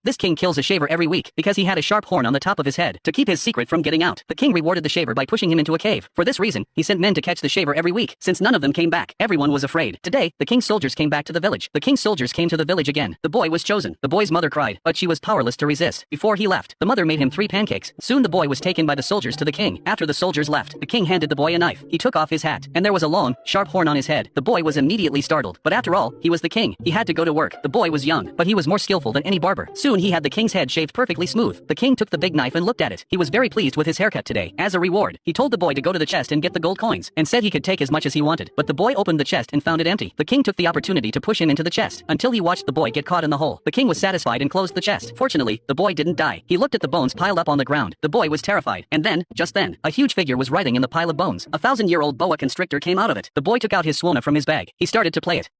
This king kills a shaver every week because he had a sharp horn on the top of his head to keep his secret from getting out. The king rewarded the shaver by pushing him into a cave. For this reason, he sent men to catch the shaver every week. Since none of them came back, everyone was afraid. Today, the king's soldiers came back to the village. The king's soldiers came to the village again. The boy was chosen. The boy's mother cried, but she was powerless to resist. Before he left, the mother made him 3 pancakes. Soon the boy was taken by the soldiers to the king. After the soldiers left, the king handed the boy a knife. He took off his hat, and there was a long, sharp horn on his head. The boy was immediately startled, but after all, he was the king. He had to go to work. The boy was young, but he was more skillful than any barber. Soon he had the king's head shaved perfectly smooth. The king took the big knife and looked at it. He was very pleased with his haircut today. As a reward, he told the boy to go to the chest and get the gold coins, and said he could take as much as he wanted. But the boy opened the chest and found it empty. The king took the opportunity to push him into the chest, until he watched the boy get caught in the hole. The king was satisfied and closed the chest. Fortunately, the boy didn't die. He looked at the bones piled up on the ground. The boy was terrified. And then, just then, a huge figure was writhing in the pile of bones. A 1,000-year-old boa constrictor came out of it. The boy took out his swana from his bag. He started to play it.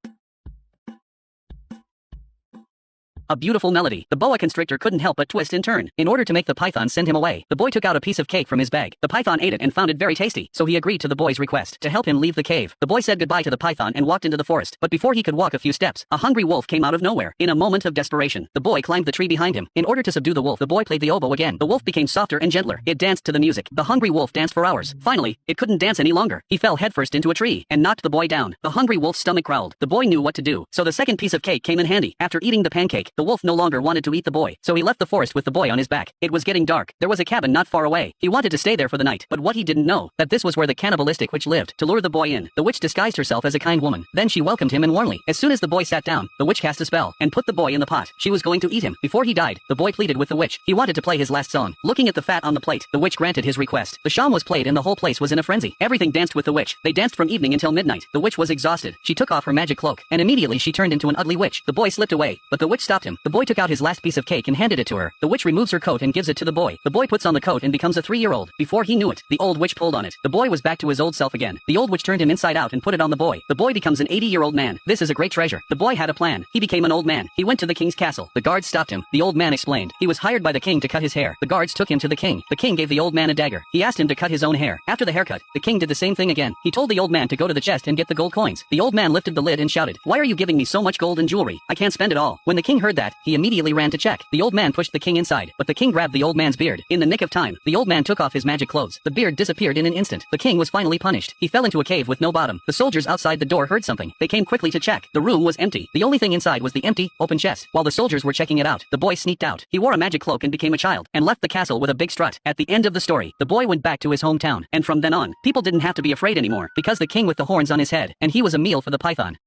A beautiful melody. The boa constrictor couldn't help but twist and turn. In order to make the python send him away, the boy took out a piece of cake from his bag. The python ate it and found it very tasty, so he agreed to the boy's request to help him leave the cave. The boy said goodbye to the python and walked into the forest. But before he could walk a few steps, a hungry wolf came out of nowhere. In a moment of desperation, the boy climbed the tree behind him. In order to subdue the wolf, the boy played the oboe again. The wolf became softer and gentler. It danced to the music. The hungry wolf danced for hours. Finally, it couldn't dance any longer. He fell headfirst into a tree and knocked the boy down. The hungry wolf's stomach growled. The boy knew what to do, so the second piece of cake came in handy. After eating the pancake, the wolf no longer wanted to eat the boy, so he left the forest with the boy on his back. It was getting dark. There was a cabin not far away. He wanted to stay there for the night, but what he didn't know, that this was where the cannibalistic witch lived. To lure the boy in, the witch disguised herself as a kind woman. Then she welcomed him and warmly. As soon as the boy sat down, the witch cast a spell and put the boy in the pot. She was going to eat him. Before he died, the boy pleaded with the witch. He wanted to play his last song. Looking at the fat on the plate, the witch granted his request. The sham was played and the whole place was in a frenzy. Everything danced with the witch. They danced from evening until midnight. The witch was exhausted. She took off her magic cloak, and immediately she turned into an ugly witch. The boy slipped away, but the witch stopped him. The boy took out his last piece of cake and handed it to her. The witch removes her coat and gives it to the boy. The boy puts on the coat and becomes a 3-year-old. Before he knew it, the old witch pulled on it. The boy was back to his old self again. The old witch turned him inside out and put it on the boy. The boy becomes an 80-year-old man. This is a great treasure. The boy had a plan. He became an old man. He went to the king's castle. The guards stopped him. The old man explained. He was hired by the king to cut his hair. The guards took him to the king. The king gave the old man a dagger. He asked him to cut his own hair. After the haircut, the king did the same thing again. He told the old man to go to the chest and get the gold coins. The old man lifted the lid and shouted, "Why are you giving me so much gold and jewelry? I can't spend it all." When the king heard that, he immediately ran to check. The old man pushed the king inside, but the king grabbed the old man's beard. In the nick of time, the old man took off his magic clothes. The beard disappeared in an instant. The king was finally punished. He fell into a cave with no bottom. The soldiers outside the door heard something. They came quickly to check. The room was empty. The only thing inside was the empty, open chest. While the soldiers were checking it out, the boy sneaked out. He wore a magic cloak and became a child, and left the castle with a big strut. At the end of the story, the boy went back to his hometown, and from then on, people didn't have to be afraid anymore, because the king with the horns on his head, and he was a meal for the python.